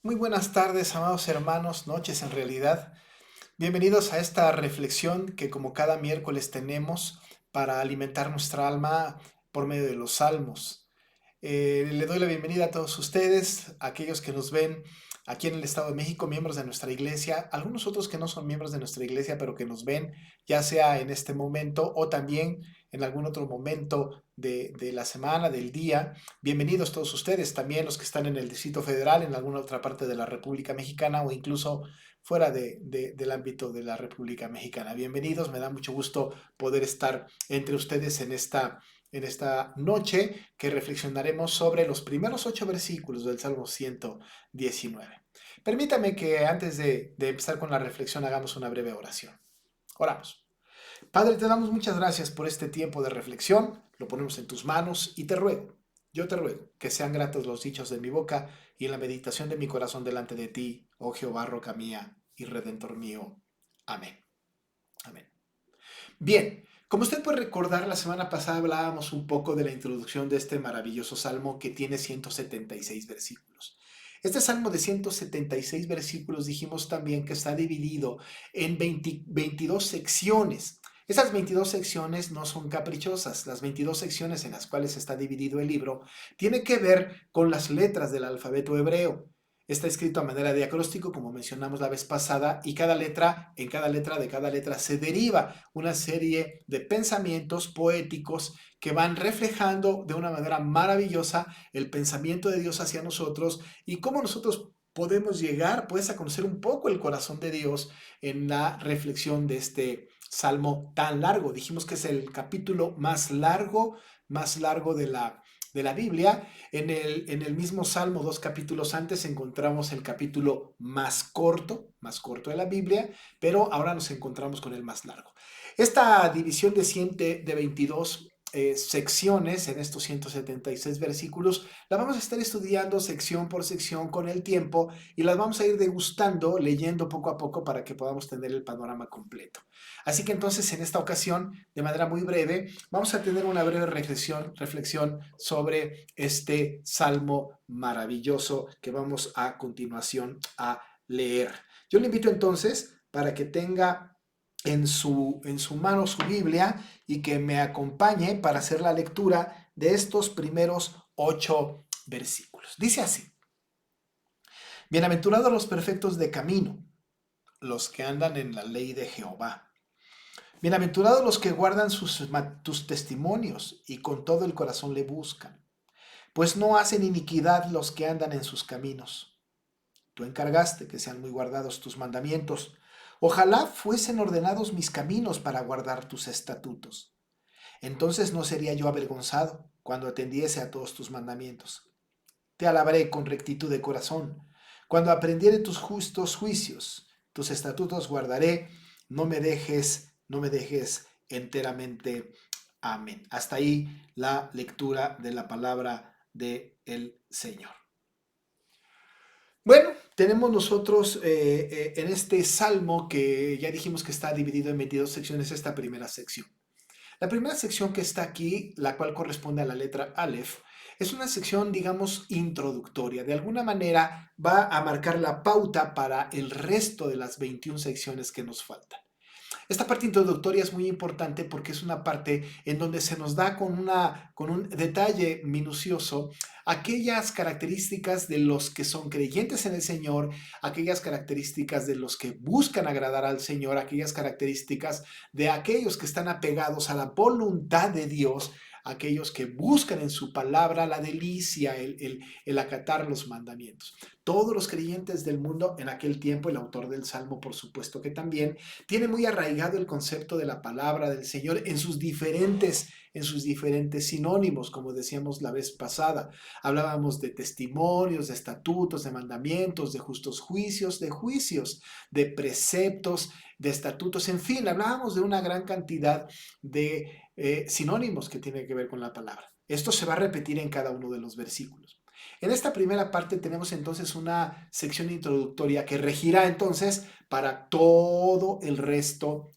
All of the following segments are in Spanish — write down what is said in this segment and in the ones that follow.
Muy buenas tardes, amados hermanos, noches en realidad. Bienvenidos a esta reflexión que como cada miércoles tenemos para alimentar nuestra alma por medio de los salmos. Le doy la bienvenida a todos ustedes, a aquellos que nos ven aquí en el Estado de México, miembros de nuestra iglesia, algunos otros que no son miembros de nuestra iglesia, pero que nos ven ya sea en este momento o también en algún otro momento de la semana, del día. Bienvenidos todos ustedes, también los que están en el Distrito Federal, en alguna otra parte de la República Mexicana o incluso fuera del ámbito de la República Mexicana. Bienvenidos, me da mucho gusto poder estar entre ustedes en esta noche que reflexionaremos sobre los primeros 8 versículos del Salmo 119. Permítame que antes de empezar con la reflexión hagamos una breve oración. Oramos. Padre, te damos muchas gracias por este tiempo de reflexión, lo ponemos en tus manos y yo te ruego, que sean gratos los dichos de mi boca y la meditación de mi corazón delante de ti, oh Jehová, roca mía y redentor mío. Amén. Amén. Bien, como usted puede recordar, la semana pasada hablábamos un poco de la introducción de este maravilloso salmo que tiene 176 versículos. Este salmo de 176 versículos dijimos también que está dividido en 22 secciones. Esas 22 secciones no son caprichosas. Las 22 secciones en las cuales está dividido el libro tiene que ver con las letras del alfabeto hebreo. Está escrito a manera de acróstico, como mencionamos la vez pasada, y en cada letra de cada letra se deriva una serie de pensamientos poéticos que van reflejando de una manera maravillosa el pensamiento de Dios hacia nosotros y cómo nosotros podemos llegar pues a conocer un poco el corazón de Dios en la reflexión de este salmo tan largo. Dijimos que es el capítulo más largo de la Biblia. En el mismo Salmo, 2 capítulos antes, encontramos el capítulo más corto de la Biblia, pero ahora nos encontramos con el más largo. Esta división de 22 secciones en estos 176 versículos, la vamos a estar estudiando sección por sección con el tiempo y las vamos a ir degustando, leyendo poco a poco para que podamos tener el panorama completo. Así que entonces en esta ocasión, de manera muy breve, vamos a tener una breve reflexión sobre este salmo maravilloso que vamos a continuación a leer. Yo le invito entonces para que tenga en su mano su Biblia y que me acompañe para hacer la lectura de estos primeros 8 versículos. Dice así: Bienaventurados los perfectos de camino, los que andan en la ley de Jehová. Bienaventurados los que guardan tus testimonios y con todo el corazón le buscan, pues no hacen iniquidad los que andan en sus caminos. Tú encargaste que sean muy guardados tus mandamientos. Ojalá fuesen ordenados mis caminos para guardar tus estatutos. Entonces no sería yo avergonzado cuando atendiese a todos tus mandamientos. Te alabaré con rectitud de corazón. Cuando aprendiere tus justos juicios, tus estatutos guardaré. No me dejes enteramente. Amén. Hasta ahí la lectura de la palabra del Señor. Bueno, tenemos nosotros en este salmo que ya dijimos que está dividido en 22 secciones, esta primera sección. La primera sección que está aquí, la cual corresponde a la letra Aleph, es una sección, digamos, introductoria. De alguna manera va a marcar la pauta para el resto de las 21 secciones que nos faltan. Esta parte introductoria es muy importante porque es una parte en donde se nos da con un detalle minucioso aquellas características de los que son creyentes en el Señor, aquellas características de los que buscan agradar al Señor, aquellas características de aquellos que están apegados a la voluntad de Dios, aquellos que buscan en su palabra la delicia, el acatar los mandamientos. Todos los creyentes del mundo en aquel tiempo, el autor del Salmo por supuesto que también, tiene muy arraigado el concepto de la palabra del Señor en sus diferentes sinónimos, como decíamos la vez pasada. Hablábamos de testimonios, de estatutos, de mandamientos, de justos juicios, de preceptos, de estatutos, en fin, hablábamos de una gran cantidad de sinónimos que tienen que ver con la palabra. Esto se va a repetir en cada uno de los versículos. En esta primera parte tenemos entonces una sección introductoria que regirá entonces para todo el resto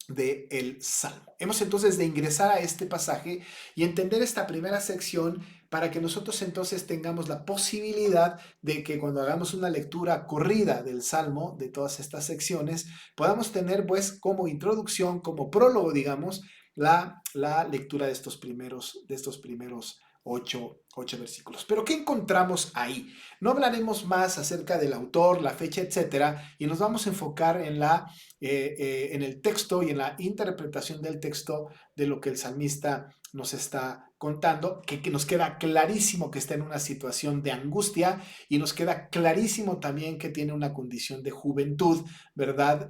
del Salmo. Hemos entonces de ingresar a este pasaje y entender esta primera sección para que nosotros entonces tengamos la posibilidad de que cuando hagamos una lectura corrida del Salmo, de todas estas secciones, podamos tener pues como introducción, como prólogo, digamos, la lectura de estos primeros ocho versículos. Pero ¿qué encontramos ahí? No hablaremos más acerca del autor, la fecha, etcétera, y nos vamos a enfocar en el texto y en la interpretación del texto de lo que el salmista nos está contando, que nos queda clarísimo que está en una situación de angustia y nos queda clarísimo también que tiene una condición de juventud, ¿verdad?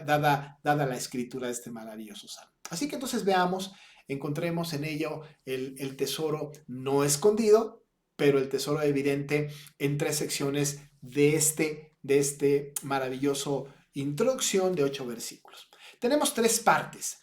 Dada la escritura de este maravilloso salmo. Así que entonces veamos, encontremos en ello el tesoro no escondido, pero el tesoro evidente en tres secciones de este maravilloso introducción de 8 versículos. Tenemos tres partes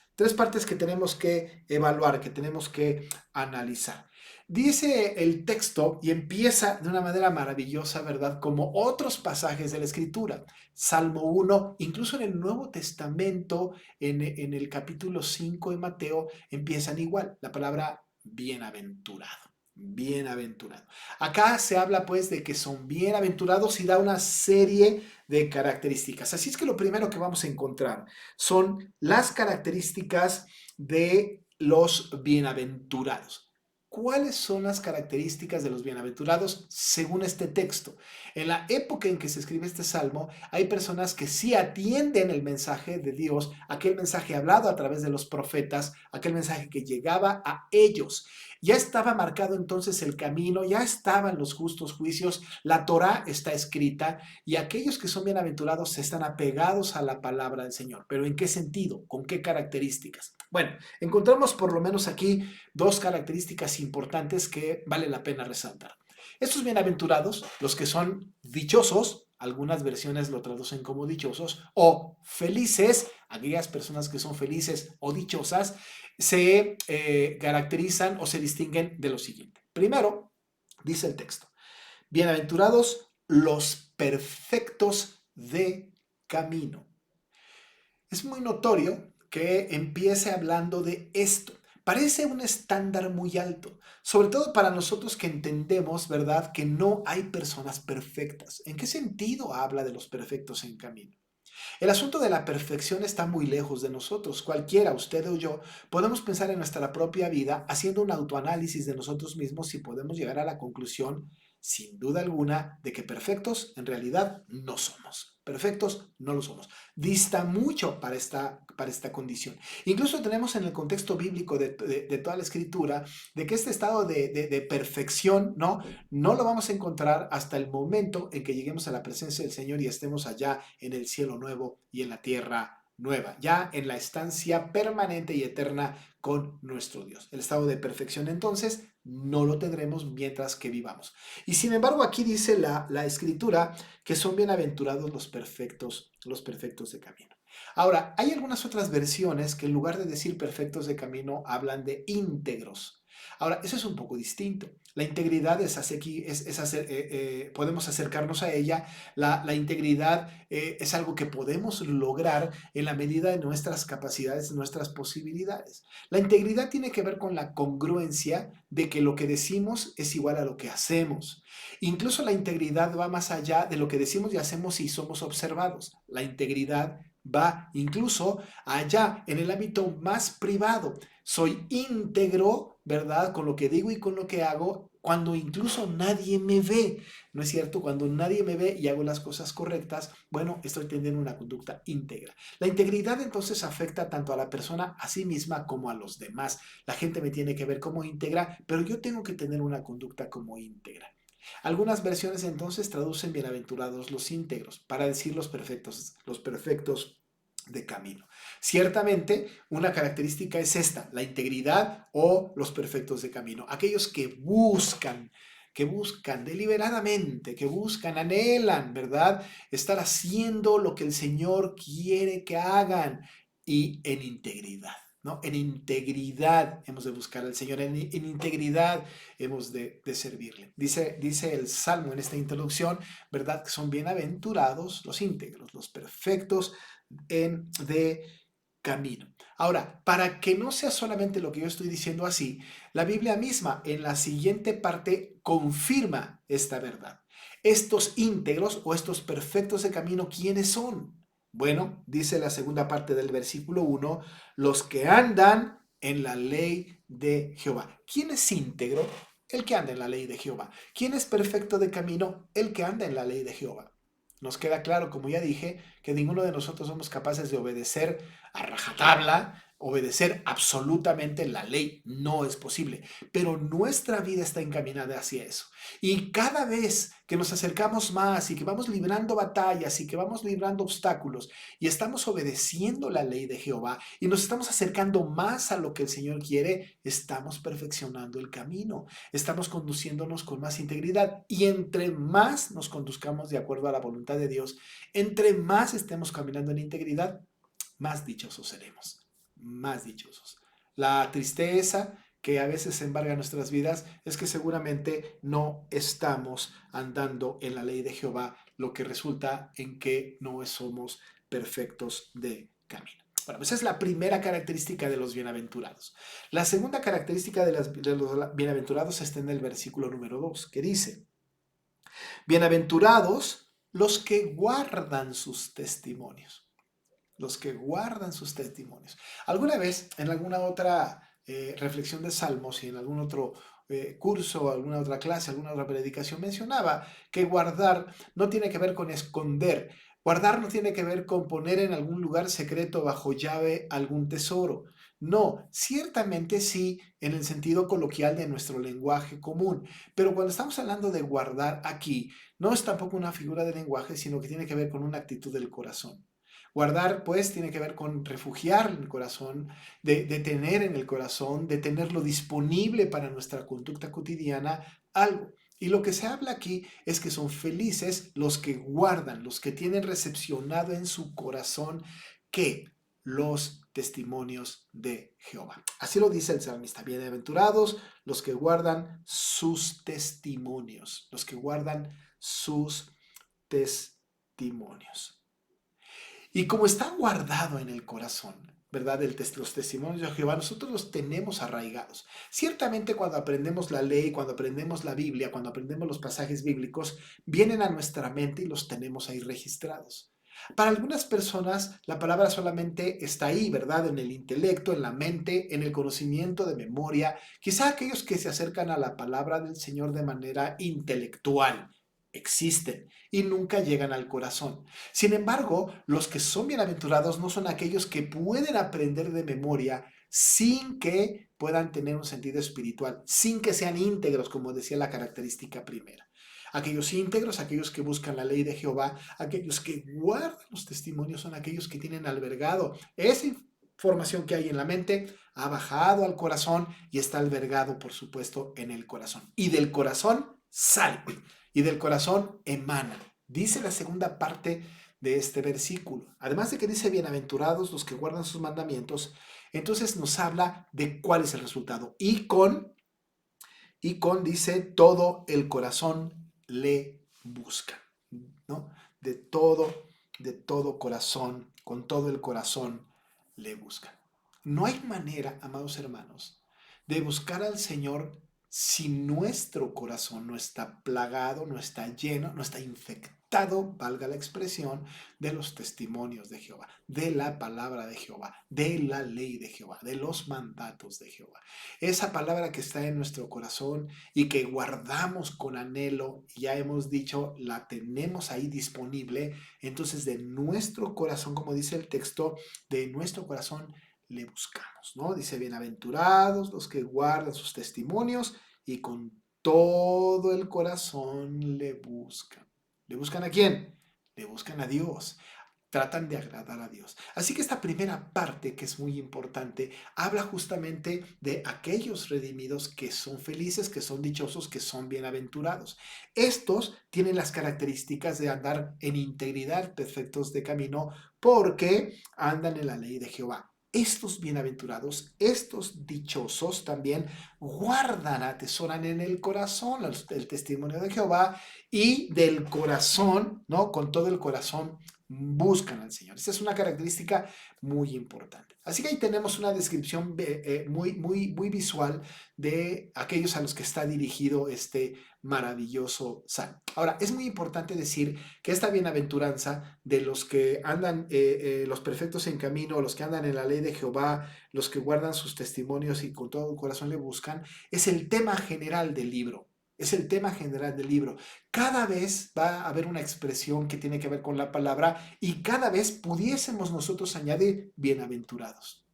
que tenemos que evaluar, que tenemos que analizar. Dice el texto y empieza de una manera maravillosa, ¿verdad? Como otros pasajes de la Escritura. Salmo 1, incluso en el Nuevo Testamento, en el capítulo 5 de Mateo, empiezan igual, la palabra bienaventurado. Bienaventurado. Acá se habla pues de que son bienaventurados y da una serie de características. Así es que lo primero que vamos a encontrar son las características de los bienaventurados. ¿Cuáles son las características de los bienaventurados según este texto? En la época en que se escribe este salmo, hay personas que sí atienden el mensaje de Dios, aquel mensaje hablado a través de los profetas, aquel mensaje que llegaba a ellos. Ya estaba marcado entonces el camino, ya estaban los justos juicios, la Torá está escrita y aquellos que son bienaventurados están apegados a la palabra del Señor. ¿Pero en qué sentido? ¿Con qué características? Bueno, encontramos por lo menos aquí dos características importantes que vale la pena resaltar. Estos bienaventurados, los que son dichosos, algunas versiones lo traducen como dichosos, o felices, aquellas personas que son felices o dichosas, se caracterizan o se distinguen de lo siguiente. Primero, dice el texto, bienaventurados los perfectos de camino. Es muy notorio que empiece hablando de esto. Parece un estándar muy alto, sobre todo para nosotros que entendemos, ¿verdad?, que no hay personas perfectas. ¿En qué sentido habla de los perfectos en camino? El asunto de la perfección está muy lejos de nosotros. Cualquiera, usted o yo, podemos pensar en nuestra propia vida haciendo un autoanálisis de nosotros mismos y podemos llegar a la conclusión, sin duda alguna, de que perfectos en realidad no somos. Perfectos no lo somos. Dista mucho para esta condición. Incluso tenemos en el contexto bíblico de toda la escritura de que este estado de perfección, ¿no? No lo vamos a encontrar hasta el momento en que lleguemos a la presencia del Señor y estemos allá en el cielo nuevo y en la tierra nueva, ya en la estancia permanente y eterna con nuestro Dios. El estado de perfección entonces no lo tendremos mientras que vivamos. Y sin embargo aquí dice la escritura que son bienaventurados los perfectos de camino. Ahora, hay algunas otras versiones que en lugar de decir perfectos de camino hablan de íntegros. Ahora, eso es un poco distinto. La integridad podemos acercarnos a ella. La integridad es algo que podemos lograr en la medida de nuestras capacidades, nuestras posibilidades. La integridad tiene que ver con la congruencia de que lo que decimos es igual a lo que hacemos. Incluso la integridad va más allá de lo que decimos y hacemos si somos observados. La integridad va incluso allá en el ámbito más privado. Soy íntegro, ¿verdad? Con lo que digo y con lo que hago cuando incluso nadie me ve, ¿no es cierto? Cuando nadie me ve y hago las cosas correctas, bueno, estoy teniendo una conducta íntegra. La integridad entonces afecta tanto a la persona a sí misma como a los demás. La gente me tiene que ver como íntegra, pero yo tengo que tener una conducta como íntegra. Algunas versiones entonces traducen bienaventurados los íntegros para decir los perfectos de camino. Ciertamente, una característica es esta, la integridad o los perfectos de camino. Aquellos que buscan deliberadamente, que buscan, anhelan, ¿verdad? Estar haciendo lo que el Señor quiere que hagan y en integridad. ¿No? En integridad hemos de buscar al Señor, en integridad hemos de servirle. Dice el Salmo en esta introducción, ¿verdad? Que son bienaventurados los íntegros, los perfectos de camino. Ahora, para que no sea solamente lo que yo estoy diciendo así, la Biblia misma en la siguiente parte confirma esta verdad. Estos íntegros o estos perfectos de camino, ¿quiénes son? Bueno, dice la segunda parte del versículo 1, los que andan en la ley de Jehová. ¿Quién es íntegro? El que anda en la ley de Jehová. ¿Quién es perfecto de camino? El que anda en la ley de Jehová. Nos queda claro, como ya dije, que ninguno de nosotros somos capaces de obedecer a rajatabla, obedecer absolutamente la ley. No es posible. Pero nuestra vida está encaminada hacia eso. Y cada vez que nos acercamos más y que vamos librando batallas y que vamos librando obstáculos y estamos obedeciendo la ley de Jehová y nos estamos acercando más a lo que el Señor quiere, estamos perfeccionando el camino, estamos conduciéndonos con más integridad y entre más nos conduzcamos de acuerdo a la voluntad de Dios, entre más estemos caminando en integridad, más dichosos seremos, más dichosos. La tristeza que a veces embarga nuestras vidas es que seguramente no estamos andando en la ley de Jehová, lo que resulta en que no somos perfectos de camino. Bueno, esa es la primera característica de los bienaventurados. La segunda característica de los bienaventurados está en el versículo número 2, que dice, bienaventurados los que guardan sus testimonios. Los que guardan sus testimonios. Alguna vez, en alguna otra reflexión de Salmos y en algún otro curso, alguna otra clase, alguna otra predicación, mencionaba que guardar no tiene que ver con esconder. Guardar no tiene que ver con poner en algún lugar secreto bajo llave algún tesoro. No, ciertamente sí, en el sentido coloquial de nuestro lenguaje común. Pero cuando estamos hablando de guardar aquí, no es tampoco una figura de lenguaje, sino que tiene que ver con una actitud del corazón. Guardar, pues, tiene que ver con refugiar en el corazón, de tener en el corazón, de tenerlo disponible para nuestra conducta cotidiana, algo. Y lo que se habla aquí es que son felices los que guardan, los que tienen recepcionado en su corazón que los testimonios de Jehová. Así lo dice el salmista. Bienaventurados los que guardan sus testimonios, los que guardan sus testimonios. Y como está guardado en el corazón, ¿verdad? Los testimonios de Jehová, nosotros los tenemos arraigados. Ciertamente cuando aprendemos la ley, cuando aprendemos la Biblia, cuando aprendemos los pasajes bíblicos, vienen a nuestra mente y los tenemos ahí registrados. Para algunas personas la palabra solamente está ahí, ¿verdad? En el intelecto, en la mente, en el conocimiento de memoria. Quizá aquellos que se acercan a la palabra del Señor de manera intelectual existen y nunca llegan al corazón. Sin embargo, los que son bienaventurados no son aquellos que pueden aprender de memoria sin que puedan tener un sentido espiritual, sin que sean íntegros, como decía la característica primera. Aquellos íntegros, aquellos que buscan la ley de Jehová, aquellos que guardan los testimonios, son aquellos que tienen albergado esa información que hay en la mente, ha bajado al corazón y está albergado, por supuesto, en el corazón. Y del corazón sale, y del corazón emana. Dice la segunda parte de este versículo. Además de que dice bienaventurados los que guardan sus mandamientos, entonces nos habla de cuál es el resultado. Dice, todo el corazón le busca, ¿no? De todo corazón, con todo el corazón le busca. No hay manera, amados hermanos, de buscar al Señor si nuestro corazón no está plagado, no está lleno, no está infectado, valga la expresión, de los testimonios de Jehová, de la palabra de Jehová, de la ley de Jehová, de los mandatos de Jehová. Esa palabra que está en nuestro corazón y que guardamos con anhelo, ya hemos dicho, la tenemos ahí disponible, entonces de nuestro corazón, como dice el texto, de nuestro corazón le buscamos, ¿no? Dice, bienaventurados los que guardan sus testimonios y con todo el corazón le buscan. ¿Le buscan a quién? Le buscan a Dios. Tratan de agradar a Dios. Así que esta primera parte, que es muy importante, habla justamente de aquellos redimidos que son felices, que son dichosos, que son bienaventurados. Estos tienen las características de andar en integridad, perfectos de camino, porque andan en la ley de Jehová. Estos bienaventurados, estos dichosos también guardan, atesoran en el corazón el testimonio de Jehová y del corazón, ¿no? Con todo el corazón buscan al Señor. Esa es una característica muy importante. Así que ahí tenemos una descripción muy visual de aquellos a los que está dirigido este maravilloso salmo. Ahora, es muy importante decir que esta bienaventuranza de los que andan, los perfectos en camino, los que andan en la ley de Jehová, los que guardan sus testimonios y con todo el corazón le buscan, es el tema general del libro. Es el tema general del libro. Cada vez va a haber una expresión que tiene que ver con la palabra y cada vez pudiésemos nosotros añadir bienaventurados,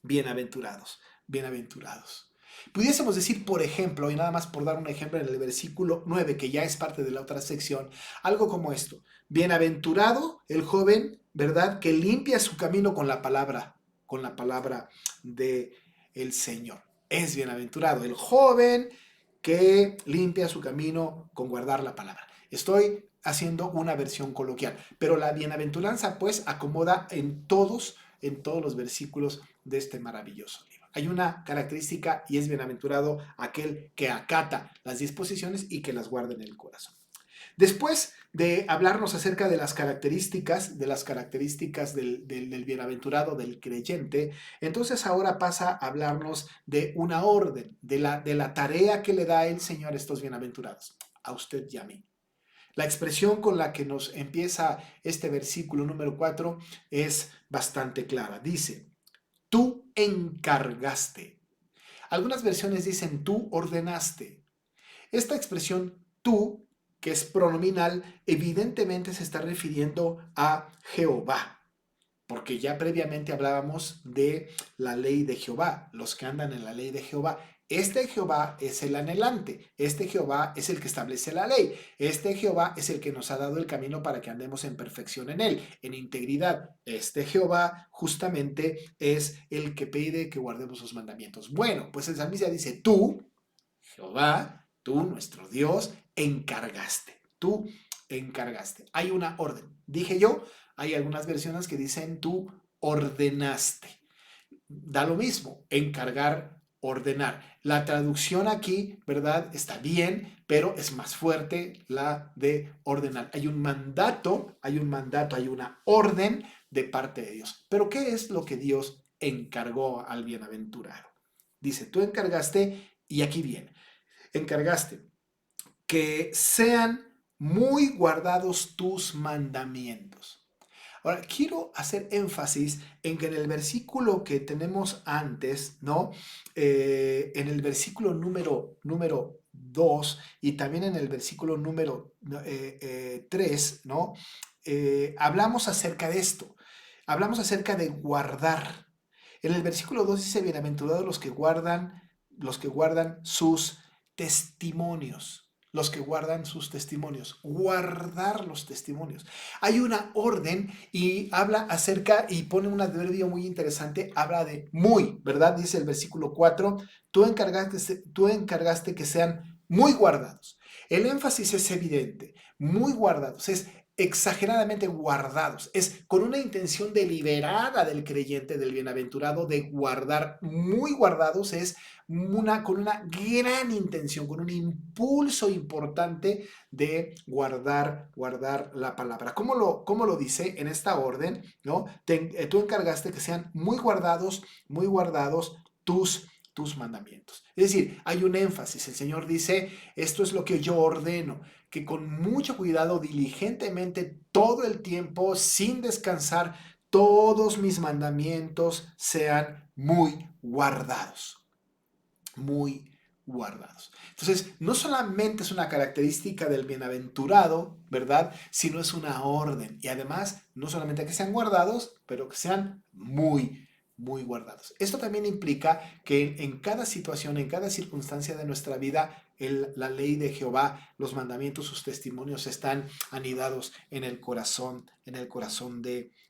bienaventurados, bienaventurados. Pudiésemos decir, por ejemplo, y nada más por dar un ejemplo en el versículo 9, que ya es parte de la otra sección, algo como esto. Bienaventurado el joven, ¿verdad? Que limpia su camino con la palabra de el Señor. Es bienaventurado el joven que limpia su camino con guardar la palabra. Estoy haciendo una versión coloquial, pero la bienaventuranza pues acomoda en todos los versículos de este maravilloso libro. Hay una característica y es bienaventurado aquel que acata las disposiciones y que las guarda en el corazón. Después de hablarnos acerca de las características del bienaventurado, del creyente, entonces ahora pasa a hablarnos de una orden, de la tarea que le da el Señor a estos bienaventurados, a usted y a mí. La expresión con la que nos empieza este versículo número 4 es bastante clara. Dice, tú encargaste. Algunas versiones dicen, tú ordenaste. Esta expresión tú, que es pronominal, evidentemente se está refiriendo a Jehová, porque ya previamente hablábamos de la ley de Jehová, los que andan en la ley de Jehová. Este Jehová es el anhelante, este Jehová es el que establece la ley, este Jehová es el que nos ha dado el camino para que andemos en perfección en él, en integridad. Este Jehová justamente es el que pide que guardemos sus mandamientos. Bueno, pues el salmista dice, tú, Jehová, tú, nuestro Dios, encargaste. Tú encargaste. Hay una orden. Dije yo, hay algunas versiones que dicen tú ordenaste. Da lo mismo, encargar, ordenar. La traducción aquí, ¿verdad? Está bien, pero es más fuerte la de ordenar. Hay un mandato, hay una orden de parte de Dios. Pero ¿qué es lo que Dios encargó al bienaventurado? Dice, tú encargaste, y aquí viene, encargaste que sean muy guardados tus mandamientos. Ahora, quiero hacer énfasis en que en el versículo que tenemos antes, ¿no? En el versículo número 2 y también en el versículo número 3, ¿no? Hablamos acerca de esto. Hablamos acerca de guardar. En el versículo 2 dice, bienaventurados los que guardan sus testimonios. Los que guardan sus testimonios. Guardar los testimonios. Hay una orden y habla acerca y pone un adverbio muy interesante. Habla de muy, ¿verdad? Dice el versículo 4. Tú encargaste que sean muy guardados. El énfasis es evidente. Muy guardados. Es exageradamente guardados. Es con una intención deliberada del creyente, del bienaventurado, de guardar. Muy guardados es con una gran intención, con un impulso importante de guardar la palabra. ¿Cómo lo dice en esta orden? ¿No? Tú encargaste que sean muy guardados tus mandamientos. Es decir, hay un énfasis. El Señor dice, esto es lo que yo ordeno, que con mucho cuidado, diligentemente, todo el tiempo, sin descansar, todos mis mandamientos sean muy guardados. Muy guardados. Entonces, no solamente es una característica del bienaventurado, ¿verdad? Sino es una orden. Y además, no solamente que sean guardados, pero que sean muy guardados. Esto también implica que en cada situación, en cada circunstancia de nuestra vida, la ley de Jehová, los mandamientos, sus testimonios están anidados en el corazón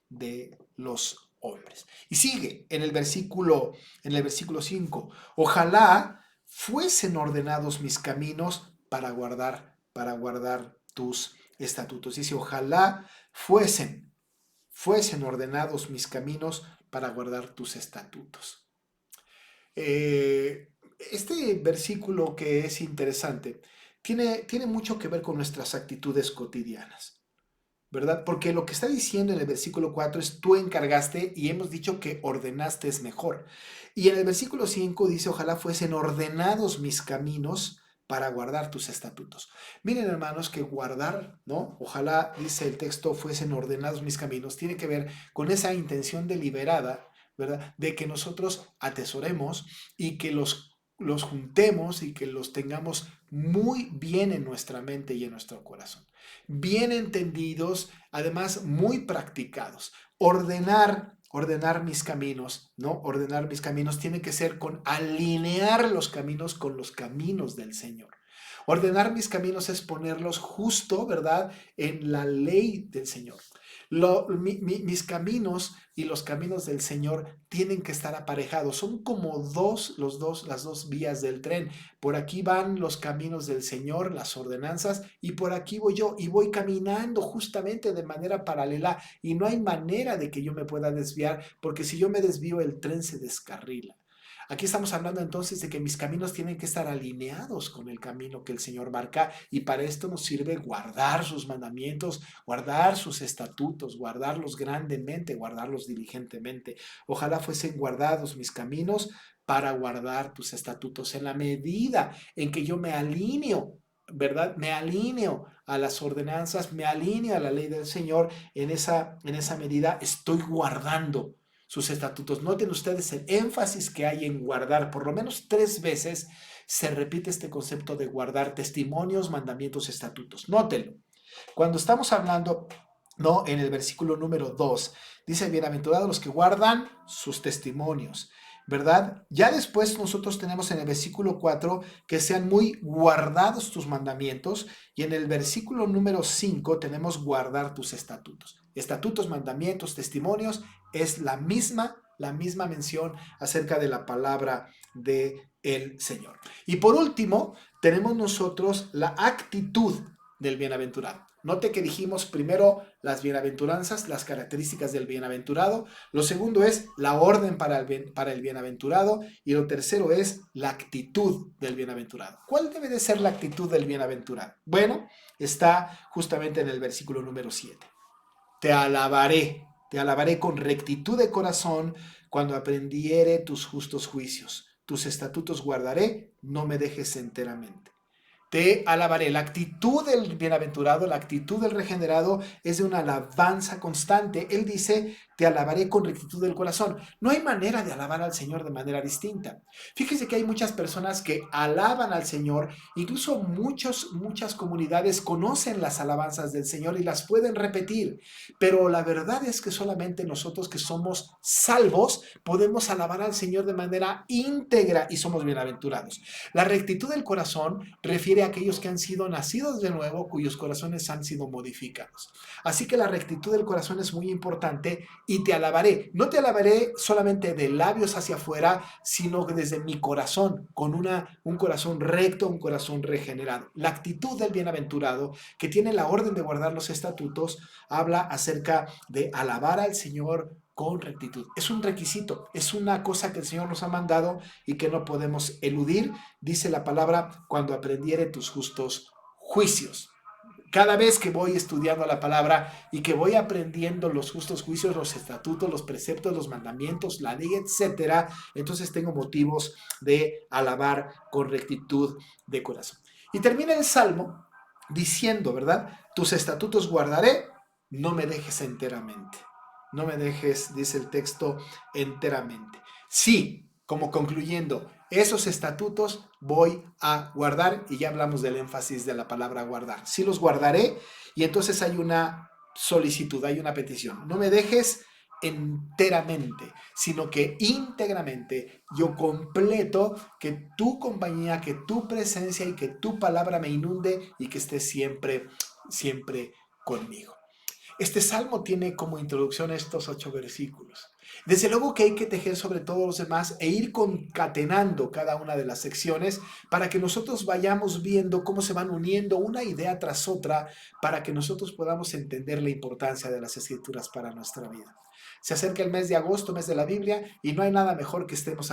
de los hombres. Y sigue en el versículo 5. Ojalá fuesen ordenados mis caminos para guardar tus estatutos. Dice, ojalá fuesen ordenados mis caminos para guardar tus estatutos. Este versículo que es interesante tiene mucho que ver con nuestras actitudes cotidianas. ¿verdad? Porque lo que está diciendo en el versículo 4 es tú encargaste y hemos dicho que ordenaste es mejor. Y en el versículo 5 dice, ojalá fuesen ordenados mis caminos para guardar tus estatutos. Miren, hermanos, que guardar, ¿no? Ojalá, dice el texto, fuesen ordenados mis caminos, tiene que ver con esa intención deliberada, ¿verdad? De que nosotros atesoremos y que los juntemos y que los tengamos muy bien en nuestra mente y en nuestro corazón. Bien entendidos, además muy practicados. Ordenar mis caminos, ¿no? Ordenar mis caminos tiene que ser con alinear los caminos con los caminos del Señor. Ordenar mis caminos es ponerlos justo, ¿verdad? En la ley del Señor. Mis caminos y los caminos del Señor tienen que estar aparejados. Son como las dos vías del tren. Por aquí van los caminos del Señor, las ordenanzas, y por aquí voy yo y voy caminando justamente de manera paralela y no hay manera de que yo me pueda desviar, porque si yo me desvío el tren se descarrila. Aquí estamos hablando entonces de que mis caminos tienen que estar alineados con el camino que el Señor marca y para esto nos sirve guardar sus mandamientos, guardar sus estatutos, guardarlos grandemente, guardarlos diligentemente. Ojalá fuesen guardados mis caminos para guardar tus estatutos en la medida en que yo me alineo, ¿verdad? Me alineo a las ordenanzas, me alineo a la ley del Señor, en esa medida estoy guardando sus estatutos. Noten ustedes el énfasis que hay en guardar. Por lo menos 3 veces se repite este concepto de guardar testimonios, mandamientos, estatutos. Nótenlo. Cuando estamos hablando, no, en el versículo número 2, dice, bienaventurados los que guardan sus testimonios, ¿verdad? Ya después nosotros tenemos en el versículo 4 que sean muy guardados tus mandamientos y en el versículo número 5 tenemos guardar tus estatutos. Estatutos, mandamientos, testimonios es la misma mención acerca de la palabra de el Señor. Y por último, tenemos nosotros la actitud del bienaventurado. Note que dijimos primero las bienaventuranzas, las características del bienaventurado. Lo segundo es la orden para el bienaventurado. Y lo tercero es la actitud del bienaventurado. ¿Cuál debe de ser la actitud del bienaventurado? Bueno, está justamente en el versículo número 7. Te alabaré con rectitud de corazón cuando aprendiere tus justos juicios. Tus estatutos guardaré, no me dejes enteramente. Te alabaré. La actitud del bienaventurado, la actitud del regenerado es de una alabanza constante. Él dice, te alabaré con rectitud del corazón. No hay manera de alabar al Señor de manera distinta. Fíjese que hay muchas personas que alaban al Señor, incluso muchas comunidades conocen las alabanzas del Señor y las pueden repetir, pero la verdad es que solamente nosotros que somos salvos podemos alabar al Señor de manera íntegra y somos bienaventurados. La rectitud del corazón refiere a aquellos que han sido nacidos de nuevo, cuyos corazones han sido modificados. Así que la rectitud del corazón es muy importante y te alabaré. No te alabaré solamente de labios hacia afuera, sino desde mi corazón, con un corazón recto, un corazón regenerado. La actitud del bienaventurado, que tiene la orden de guardar los estatutos, habla acerca de alabar al Señor con rectitud. Es un requisito, es una cosa que el Señor nos ha mandado y que no podemos eludir. Dice la palabra, cuando aprendiere tus justos juicios. Cada vez que voy estudiando la palabra y que voy aprendiendo los justos juicios, los estatutos, los preceptos, los mandamientos, la ley, etcétera, entonces tengo motivos de alabar con rectitud de corazón. Y termina el Salmo diciendo, ¿verdad? Tus estatutos guardaré, no me dejes enteramente. No me dejes, dice el texto, enteramente. Sí, como concluyendo, esos estatutos voy a guardar y ya hablamos del énfasis de la palabra guardar. Sí los guardaré y entonces hay una solicitud, hay una petición. No me dejes enteramente, sino que íntegramente yo completo que tu compañía, que tu presencia y que tu palabra me inunde y que esté siempre, siempre conmigo. Este salmo tiene como introducción estos 8 versículos. Desde luego que hay que tejer sobre todos los demás e ir concatenando cada una de las secciones para que nosotros vayamos viendo cómo se van uniendo una idea tras otra para que nosotros podamos entender la importancia de las escrituras para nuestra vida. Se acerca el mes de agosto, mes de la Biblia, y no hay nada mejor que estemos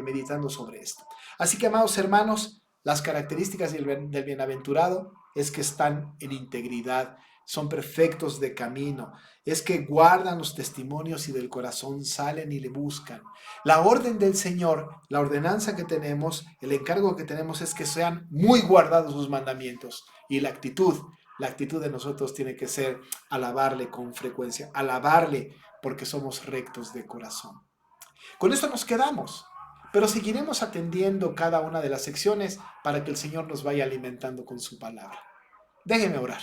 meditando sobre esto. Así que, amados hermanos, las características del bienaventurado es que están en integridad son perfectos de camino. Es que guardan los testimonios y del corazón salen y le buscan. La orden del Señor, la ordenanza que tenemos, el encargo que tenemos es que sean muy guardados sus mandamientos. Y la actitud de nosotros tiene que ser alabarle con frecuencia, alabarle porque somos rectos de corazón. Con esto nos quedamos, pero seguiremos atendiendo cada una de las secciones para que el Señor nos vaya alimentando con su palabra. Déjeme orar.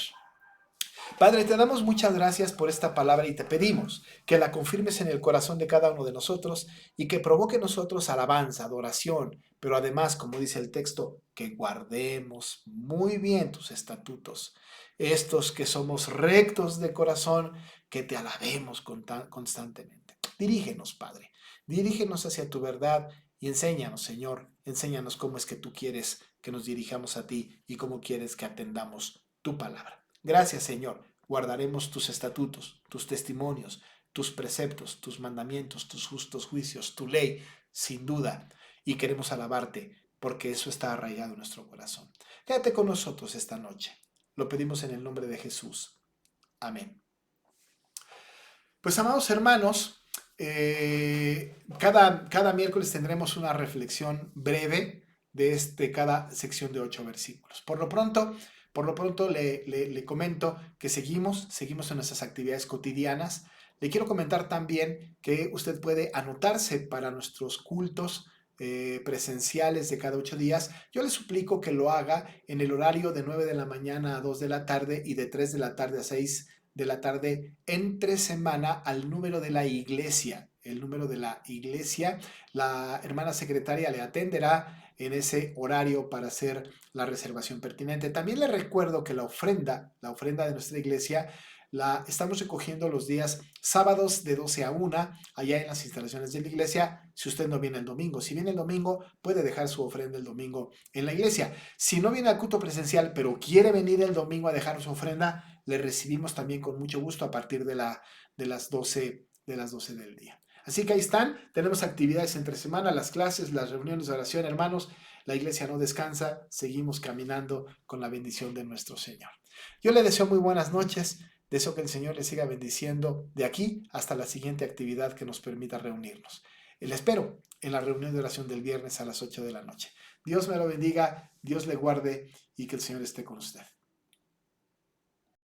Padre, te damos muchas gracias por esta palabra y te pedimos que la confirmes en el corazón de cada uno de nosotros y que provoque en nosotros alabanza, adoración, pero además, como dice el texto, que guardemos muy bien tus estatutos, estos que somos rectos de corazón, que te alabemos constantemente. Dirígenos, Padre, dirígenos hacia tu verdad y enséñanos, Señor, enséñanos cómo es que tú quieres que nos dirijamos a ti y cómo quieres que atendamos tu palabra. Gracias, Señor. Guardaremos tus estatutos, tus testimonios, tus preceptos, tus mandamientos, tus justos juicios, tu ley, sin duda. Y queremos alabarte porque eso está arraigado en nuestro corazón. Quédate con nosotros esta noche. Lo pedimos en el nombre de Jesús. Amén. Pues, amados hermanos, cada miércoles tendremos una reflexión breve de cada sección de 8 versículos. Por lo pronto le comento que seguimos en nuestras actividades cotidianas. Le quiero comentar también que usted puede anotarse para nuestros cultos presenciales de cada 8 días. Yo le suplico que lo haga en el horario de 9 de la mañana a 2 de la tarde y de 3 de la tarde a 6 de la tarde entre semana al número de la iglesia. El número de la iglesia, la hermana secretaria le atenderá en ese horario para hacer la reservación pertinente. También le recuerdo que la ofrenda de nuestra iglesia, la estamos recogiendo los días sábados de 12 a 1 allá en las instalaciones de la iglesia. Si usted no viene el domingo, si viene el domingo, puede dejar su ofrenda el domingo en la iglesia. Si no viene al culto presencial, pero quiere venir el domingo a dejar su ofrenda, le recibimos también con mucho gusto a partir de las 12 del día. Así que ahí están, tenemos actividades entre semana, las clases, las reuniones de oración, hermanos. La iglesia no descansa, seguimos caminando con la bendición de nuestro Señor. Yo le deseo muy buenas noches, deseo que el Señor le siga bendiciendo de aquí hasta la siguiente actividad que nos permita reunirnos. Le espero en la reunión de oración del viernes a las 8 de la noche. Dios me lo bendiga, Dios le guarde y que el Señor esté con usted.